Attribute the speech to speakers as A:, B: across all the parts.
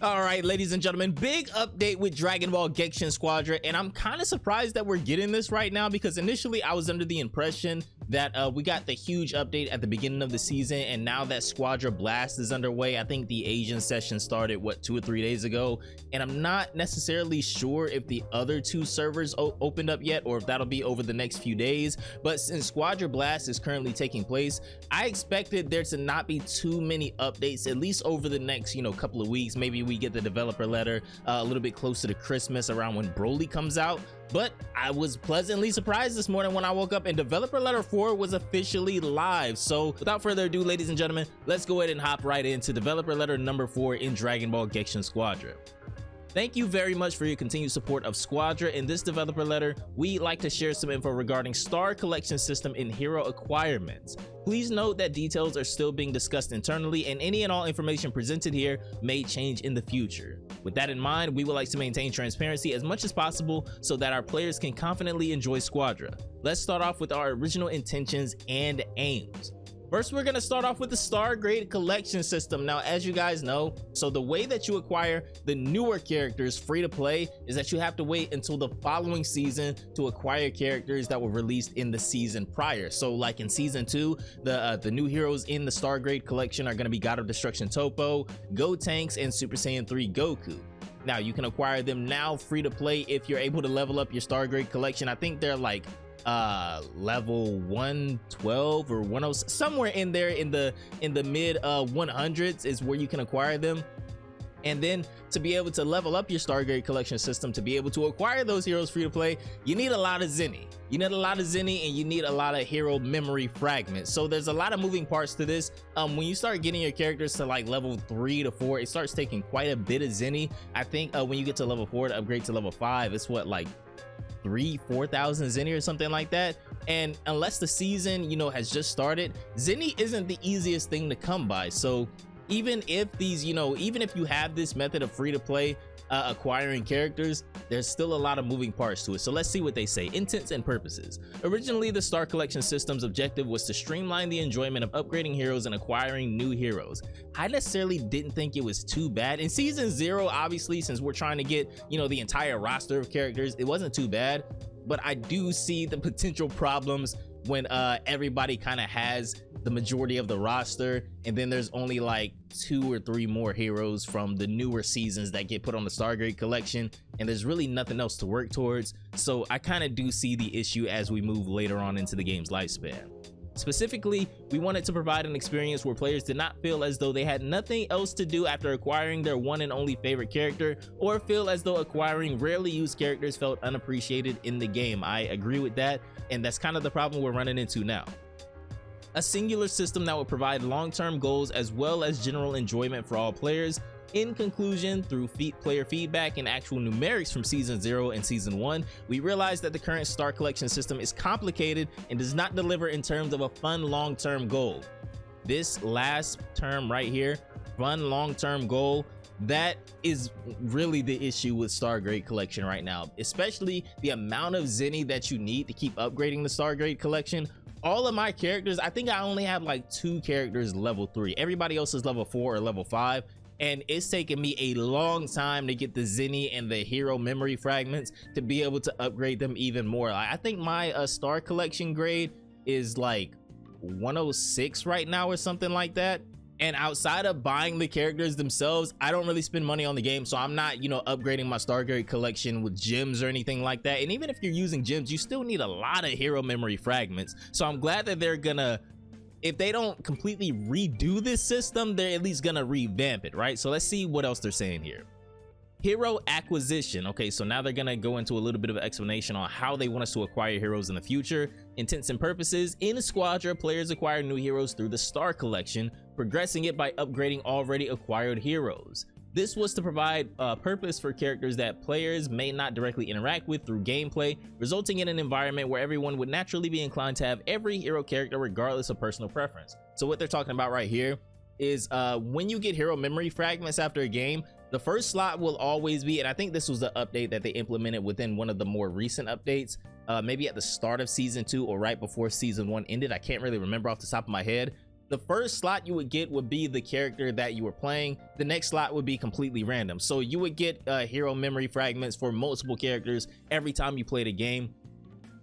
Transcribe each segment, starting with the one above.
A: All right, ladies and gentlemen, big update with Dragon Ball Gekishin Squadra, and I'm kind of surprised that we're getting this right now because initially I was under the impression that we got the huge update at the beginning of the season, and now that Squadra Blast is underway, I think the Asian session started, what, 2 or 3 days ago, and I'm not necessarily sure if the other 2 servers opened up yet or if that'll be over the next few days. But since Squadra Blast is currently taking place, I expected there to not be too many updates, at least over the next, couple of weeks. Maybe we get the developer letter a little bit closer to Christmas around when Broly comes out. But I was pleasantly surprised this morning when I woke up and developer letter 4 was officially live. So without further ado, ladies and gentlemen, let's go ahead and hop right into developer letter number 4 in Dragon Ball Gekishin Squadra. Thank you very much for your continued support of Squadra. In this developer letter, we like to share some info regarding Starr collection system and hero acquirements. Please note that details are still being discussed internally, and any and all information presented here may change in the future. With that in mind, we would like to maintain transparency as much as possible so that our players can confidently enjoy Squadra. Let's start off with our original intentions and aims. First, we're going to start off with the Starr grade collection system. Now, as you guys know, so the way that you acquire the newer characters free to play is that you have to wait until the following season to acquire characters that were released in the season prior. So like in season 2, the new heroes in the Starr grade collection are going to be God of Destruction Toppo, Gotenks, and Super Saiyan 3 Goku. Now, you can acquire them now free to play if you're able to level up your Starr grade collection. I think they're like level 112 or 10, somewhere in there in the mid 100s is where you can acquire them. And then to be able to level up your Starr grade collection system, to be able to acquire those heroes free to play, you need a lot of Zenny. You need a lot of Zenny, and you need a lot of hero memory fragments. So there's a lot of moving parts to this. When you start getting your characters to like level 3 to 4, it starts taking quite a bit of Zenny. I think when you get to level 4 to upgrade to level 5, it's what, like 4,000 Zenny or something like that. And unless the season has just started, Zenny isn't the easiest thing to come by. So even if these even if you have this method of free to play acquiring characters, there's still a lot of moving parts to it. So let's see what they say. Intents and purposes. Originally, the Starr collection system's objective was to streamline the enjoyment of upgrading heroes and acquiring new heroes. I necessarily didn't think it was too bad. In season 0, obviously, since we're trying to get the entire roster of characters, it wasn't too bad. But I do see the potential problems when everybody kind of has the majority of the roster, and then there's only like 2 or 3 more heroes from the newer seasons that get put on the Starr grade collection, and there's really nothing else to work towards. So I kind of do see the issue as we move later on into the game's lifespan. Specifically, we wanted to provide an experience where players did not feel as though they had nothing else to do after acquiring their one and only favorite character, or feel as though acquiring rarely used characters felt unappreciated in the game. I agree with that, and that's kind of the problem we're running into now. A singular system that would provide long-term goals as well as general enjoyment for all players. In conclusion, through player feedback and actual numerics from season 0 and season 1, we realized that the current Starr collection system is complicated and does not deliver in terms of a fun long-term goal. This last term right here, fun long-term goal, that is really the issue with Starr grade collection right now, especially the amount of Zenny that you need to keep upgrading the Starr grade collection. All of my characters, I think I only have like 2 characters level 3. Everybody else is level 4 or level 5. And it's taken me a long time to get the Zenny and the hero memory fragments to be able to upgrade them even more. I think my Starr collection grade is like 106 right now or something like that. And outside of buying the characters themselves, I don't really spend money on the game. So I'm not, upgrading my Starr grade collection with gems or anything like that. And even if you're using gems, you still need a lot of hero memory fragments. So I'm glad that they're gonna, if they don't completely redo this system, they're at least gonna revamp it, right? So let's see what else they're saying here. Hero acquisition. Okay, so now they're gonna go into a little bit of an explanation on how they want us to acquire heroes in the future. Intents and purposes. In Squadra, players acquire new heroes through the Starr collection, progressing it by upgrading already acquired heroes. This was to provide a purpose for characters that players may not directly interact with through gameplay, resulting in an environment where everyone would naturally be inclined to have every hero character regardless of personal preference. So what they're talking about right here is when you get hero memory fragments after a game, the first slot will always be, and I think this was the update that they implemented within one of the more recent updates, maybe at the start of season 2 or right before season 1 ended. I can't really remember off the top of my head, the first slot you would get would be the character that you were playing. The next slot would be completely random. So you would get hero memory fragments for multiple characters every time you played a game.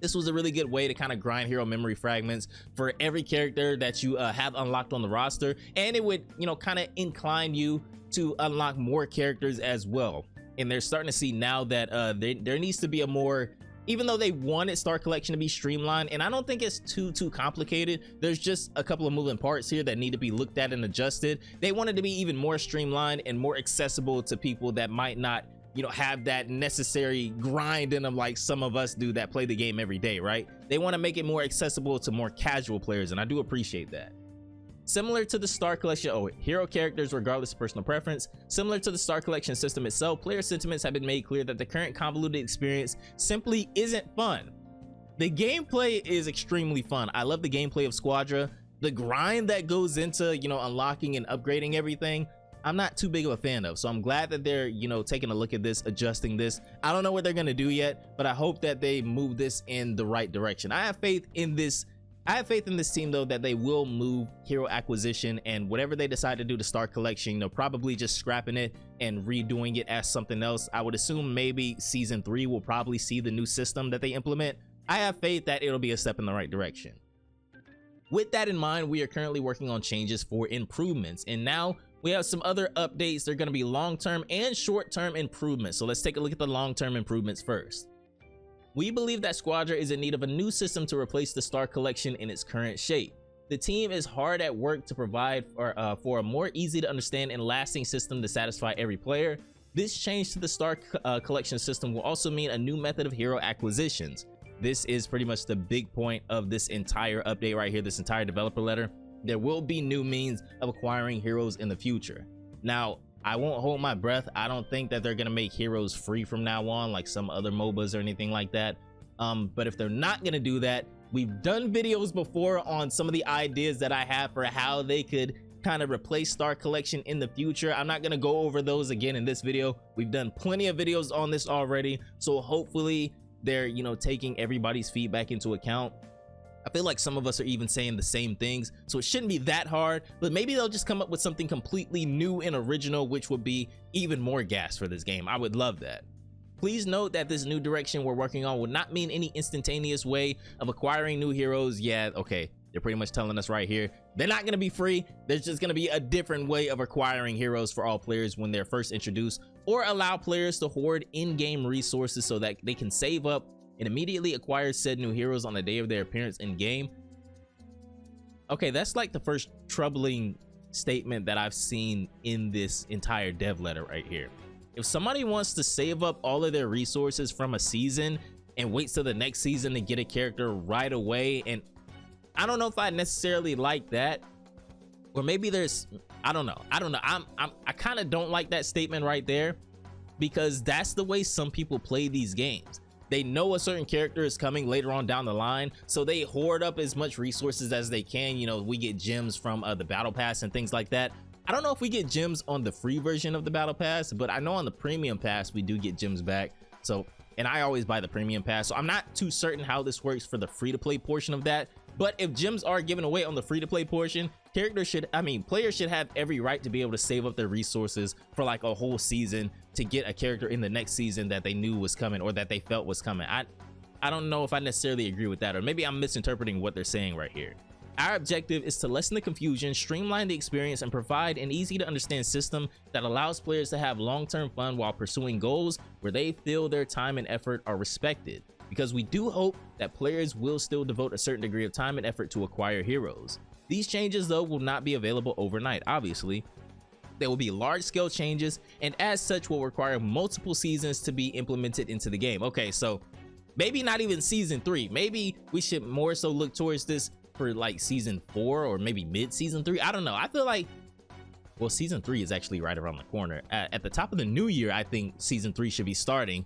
A: This was a really good way to kind of grind hero memory fragments for every character that you have unlocked on the roster, and it would, you know, kind of incline you to unlock more characters as well. And they're starting to see now that there needs to be a more, even though they wanted Starr Collection to be streamlined, and I don't think it's too complicated, there's just a couple of moving parts here that need to be looked at and adjusted. They wanted to be even more streamlined and more accessible to people that might not, you know, have that necessary grind in them like some of us do that play the game every day, right? They want to make it more accessible to more casual players, and I do appreciate that. Similar to the Starr Collection, hero characters regardless of personal preference. Similar to the Starr Collection system itself, player sentiments have been made clear that the current convoluted experience simply isn't fun. The gameplay is extremely fun. I love the gameplay of Squadra. The grind that goes into, you know, unlocking and upgrading everything, I'm not too big of a fan of. So I'm glad that they're, you know, taking a look at this, adjusting this. I don't know what they're gonna do yet, but I hope that they move this in the right direction. I have faith in this team, though, that they will move hero acquisition, and whatever they decide to do to Starr Collection, you know, probably just scrapping it and redoing it as something else. I would assume maybe season 3 will probably see the new system that they implement. I have faith that it'll be a step in the right direction. With that in mind, we are currently working on changes for improvements, and now we have some other updates. They're going to be long-term and short-term improvements. So let's take a look at the long-term improvements first. We believe that Squadra is in need of a new system to replace the Starr Collection in its current shape. The team is hard at work to provide for a more easy to understand and lasting system to satisfy every player. This change to the Starr Collection system will also mean a new method of hero acquisitions. This is pretty much the big point of this entire update right here, this entire developer letter. There will be new means of acquiring heroes in the future. Now, I won't hold my breath. I don't think that they're gonna make heroes free from now on like some other MOBAs or anything like that. But if they're not gonna do that, we've done videos before on some of the ideas that I have for how they could kind of replace Starr Collection in the future. I'm not gonna go over those again in this video. We've done plenty of videos on this already, so hopefully they're, you know, taking everybody's feedback into account. I feel like some of us are even saying the same things, so it shouldn't be that hard, but maybe they'll just come up with something completely new and original, which would be even more gas for this game. I would love that. Please note that this new direction we're working on would not mean any instantaneous way of acquiring new heroes. Yeah, okay, they're pretty much telling us right here, they're not gonna be free. There's just gonna be a different way of acquiring heroes for all players when they're first introduced, or allow players to hoard in-game resources so that they can save up and immediately acquire said new heroes on the day of their appearance in game. Okay, that's like the first troubling statement that I've seen in this entire dev letter right here. If somebody wants to save up all of their resources from a season and waits till the next season to get a character right away, and I don't know if I necessarily like that, or maybe there's, I don't know. I kind of don't like that statement right there, because that's the way some people play these games. They know a certain character is coming later on down the line, so they hoard up as much resources as they can. You know, we get gems from the battle pass and things like that. I don't know if we get gems on the free version of the battle pass, but I know on the premium pass we do get gems back. So, and I always buy the premium pass, so I'm not too certain how this works for the free-to-play portion of that. But if gems are given away on the free-to-play portion, players should have every right to be able to save up their resources for like a whole season to get a character in the next season that they knew was coming, or that they felt was coming. I don't know if I necessarily agree with that, or maybe I'm misinterpreting what they're saying right here. Our objective is to lessen the confusion, streamline the experience, and provide an easy to understand system that allows players to have long-term fun while pursuing goals where they feel their time and effort are respected. Because we do hope that players will still devote a certain degree of time and effort to acquire heroes. These changes, though, will not be available overnight, obviously. There will be large-scale changes, and as such will require multiple seasons to be implemented into the game. Okay, so maybe not even season 3. Maybe we should more so look towards this for like season 4 or maybe mid-season 3. I don't know. I feel like, well, season 3 is actually right around the corner. At the top of the new year, I think season 3 should be starting.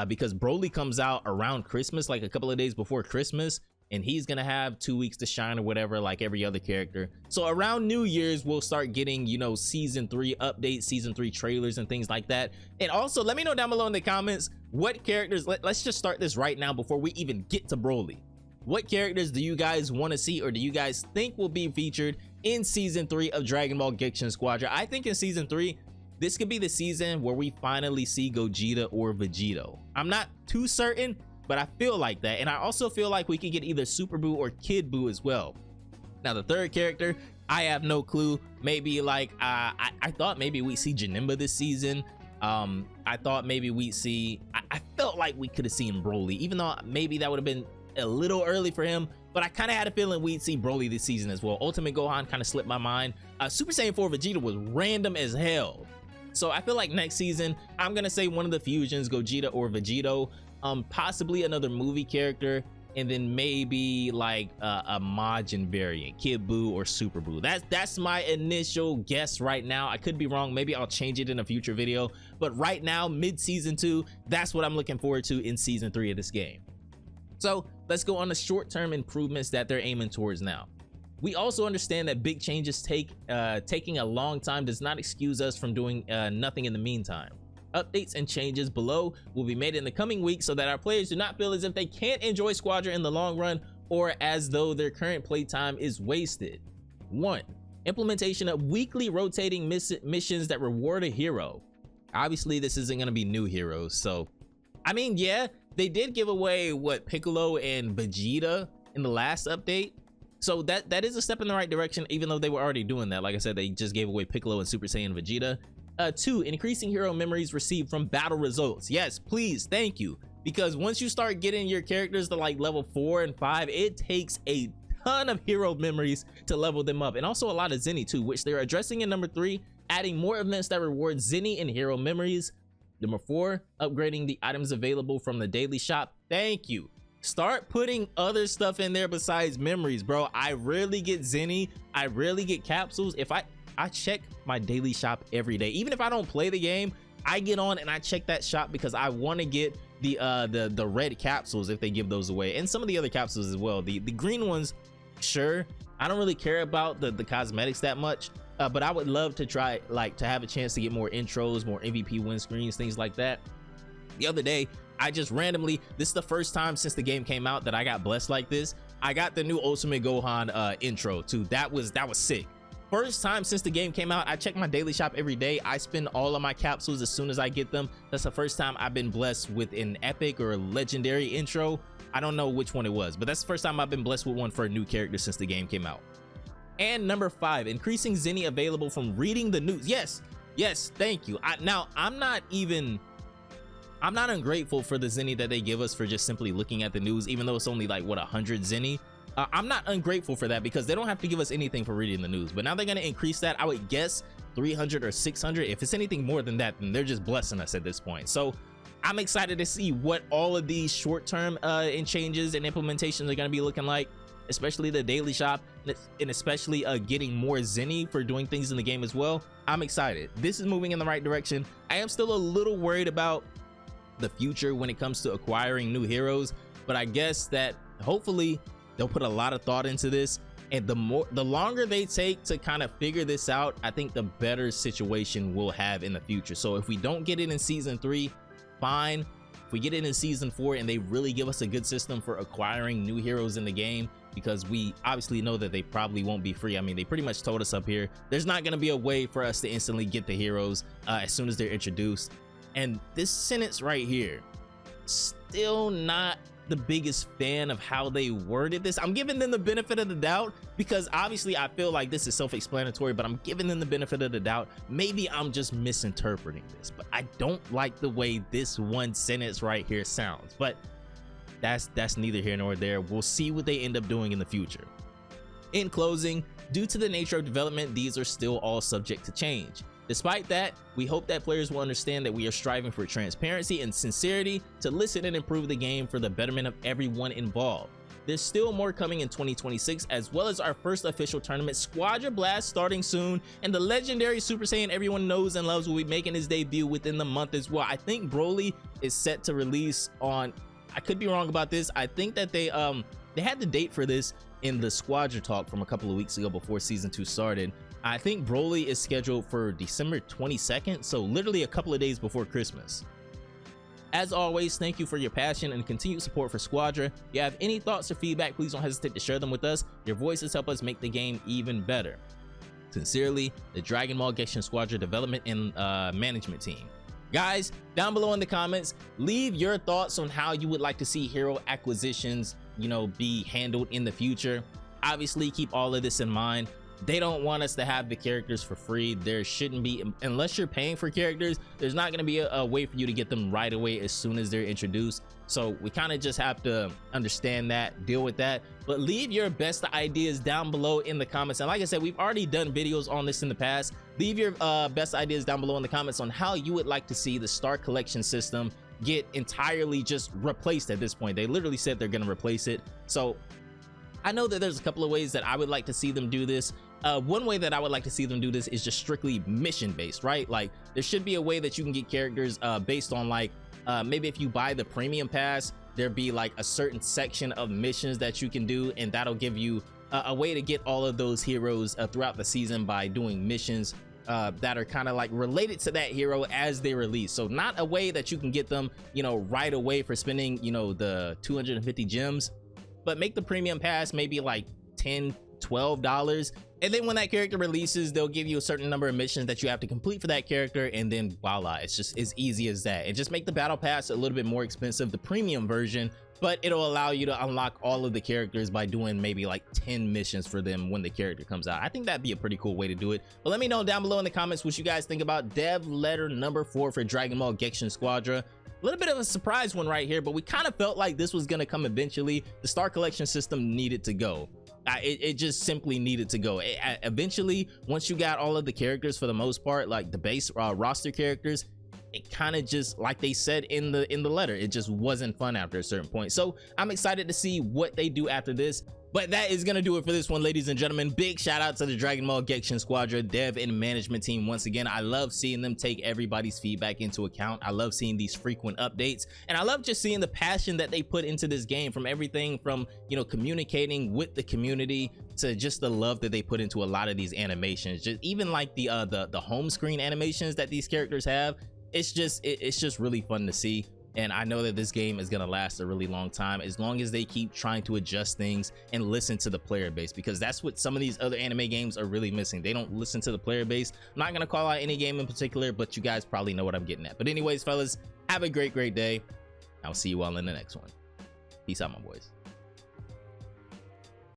A: Because Broly comes out around Christmas, like a couple of days before Christmas, and he's gonna have 2 weeks to shine or whatever, like every other character. So around New Year's, we'll start getting, you know, season 3 updates, season 3 trailers and things like that. And also let me know down below in the comments what characters, let's just start this right now before we even get to Broly. What characters do you guys want to see, or do you guys think will be featured in season 3 of Dragon Ball Gekishin Squadra. I think in season 3, this could be the season where we finally see Gogeta or Vegito. I'm not too certain, but I feel like that. And I also feel like we could get either Super Buu or Kid Buu as well. Now the third character, I have no clue. Maybe like I thought maybe we'd see Janemba this season. I thought maybe we'd see, I felt like we could have seen Broly, even though maybe that would have been a little early for him, but I kind of had a feeling we'd see Broly this season as well. Ultimate Gohan kind of slipped my mind. Super Saiyan 4 Vegeta was random as hell. So I feel like next season, I'm gonna say one of the fusions, Gogeta or Vegito, possibly another movie character, and then maybe like a Majin variant, Kid Buu or Super Buu. That's my initial guess right now. I could be wrong. Maybe I'll change it in a future video. But right now, mid-season 2, that's what I'm looking forward to in season 3 of this game. So let's go on the short-term improvements that they're aiming towards now. We also understand that big changes taking a long time does not excuse us from doing nothing in the meantime. Updates and changes below will be made in the coming weeks so that our players do not feel as if they can't enjoy Squadra in the long run or as though their current playtime is wasted. 1. Implementation of weekly rotating missions that reward a hero. Obviously, this isn't going to be new heroes, so I mean, yeah, they did give away Piccolo and Vegeta in the last update. So that is a step in the right direction, even though they were already doing that. Like I said, they just gave away Piccolo and Super Saiyan Vegeta. 2, increasing hero memories received from battle results. Yes, please, thank you. Because once you start getting your characters to like level 4 and 5, it takes a ton of hero memories to level them up. And also a lot of Zenny too, which they're addressing in number 3, adding more events that reward Zenny and hero memories. Number 4, upgrading the items available from the daily shop. Thank you. Start putting other stuff in there besides memories, bro. I rarely get Zenny. I rarely get capsules. If I check my daily shop every day. Even if I don't play the game, I get on and I check that shop because I want to get the red capsules if they give those away, and some of the other capsules as well. The green ones, sure. I don't really care about the cosmetics that much, but I would love to try to have a chance to get more intros, more MVP win screens, things like that. The other day, I just randomly, this is the first time since the game came out that I got blessed like this. I got the new Ultimate Gohan intro too. That was sick. First time since the game came out. I check my daily shop every day. I spend all of my capsules as soon as I get them. That's the first time I've been blessed with an epic or a legendary intro. I don't know which one it was, but that's the first time I've been blessed with one for a new character since the game came out. And number 5, increasing Zenny available from reading the news. Yes, thank you. Now I'm not ungrateful for the Zenny that they give us for just simply looking at the news, even though it's only like what, 100 Zenny. I'm not ungrateful for that because they don't have to give us anything for reading the news, but now they're going to increase that. I would guess 300 or 600. If it's anything more than that, then they're just blessing us at this point. So I'm excited to see what all of these short-term changes and implementations are going to be looking like, especially the daily shop, and especially getting more Zenny for doing things in the game as well. I'm excited. This is moving in the right direction. I am still a little worried about the future when it comes to acquiring new heroes, but I guess that hopefully they'll put a lot of thought into this, and the longer they take to kind of figure this out, I think the better situation we'll have in the future. So if we don't get it in season 3, fine. If we get it in season 4 and they really give us a good system for acquiring new heroes in the game, because we obviously know that they probably won't be free. I mean, they pretty much told us up here there's not going to be a way for us to instantly get the heroes as soon as they're introduced. And this sentence right here, still not the biggest fan of how they worded this. I'm giving them the benefit of the doubt because obviously I feel like this is self-explanatory, but I'm giving them the benefit of the doubt. Maybe I'm just misinterpreting this, but I don't like the way this one sentence right here sounds. But that's neither here nor there. We'll see what they end up doing in the future. In closing, due to the nature of development, these are still all subject to change. Despite that, we hope that players will understand that we are striving for transparency and sincerity to listen and improve the game for the betterment of everyone involved. There's still more coming in 2026, as well as our first official tournament, Squadra Blast, starting soon, and the legendary Super Saiyan everyone knows and loves will be making his debut within the month as well. I think Broly is set to release on, I could be wrong about this, I think that they had the date for this in the Squadra talk from a couple of weeks ago before season 2 started. I think Broly is scheduled for December 22nd, so literally a couple of days before Christmas. As always, thank you for your passion and continued support for Squadra. If you have any thoughts or feedback, please don't hesitate to share them with us. Your voices help us make the game even better. Sincerely, the Dragon Ball Gekishin Squadra development and management team. Guys, down below in the comments, leave your thoughts on how you would like to see hero acquisitions, be handled in the future. Obviously, keep all of this in mind. They don't want us to have the characters for free. There shouldn't be, unless you're paying for characters, there's not going to be a way for you to get them right away as soon as they're introduced. So we kind of just have to understand that, deal with that. But leave your best ideas down below in the comments. And like I said, we've already done videos on this in the past. Leave your best ideas down below in the comments on how you would like to see the Starr collection system get entirely just replaced at this point. They literally said they're going to replace it. So I know that there's a couple of ways that I would like to see them do this. One way that I would like to see them do this is just strictly mission based, right? Like there should be a way that you can get characters based on like maybe if you buy the premium pass, there be like a certain section of missions that you can do, and that'll give you a way to get all of those heroes throughout the season by doing missions that are kind of like related to that hero as they release. So not a way that you can get them right away for spending the 250 gems, but make the premium pass maybe like $10-12, and then when that character releases, they'll give you a certain number of missions that you have to complete for that character, and then voila, it's just as easy as that. And just make the battle pass a little bit more expensive, the premium version, but it'll allow you to unlock all of the characters by doing maybe like 10 missions for them when the character comes out. I think that'd be a pretty cool way to do it. But let me know down below in the comments what you guys think about dev letter number 4 for Dragon Ball Gekishin Squadra. A little bit of a surprise one right here, but we kind of felt like this was going to come eventually. The Starr collection system needed to go. It just simply needed to go. Eventually, once you got all of the characters for the most part, like the base roster characters, it kind of just, like they said in the letter, it just wasn't fun after a certain point. So I'm excited to see what they do after this. But that is gonna do it for this one, ladies and gentlemen. Big shout out to the Dragon Ball Gekishin Squadra dev and management team. Once again, I love seeing them take everybody's feedback into account. I love seeing these frequent updates, and I love just seeing the passion that they put into this game, from everything from communicating with the community to just the love that they put into a lot of these animations. Just even like the home screen animations that these characters have. It's just really fun to see. And I know that this game is going to last a really long time as long as they keep trying to adjust things and listen to the player base, because that's what some of these other anime games are really missing. They don't listen to the player base. I'm not going to call out any game in particular, but you guys probably know what I'm getting at. But anyways, fellas, have a great day. I'll see you all in the next one. Peace out, my boys.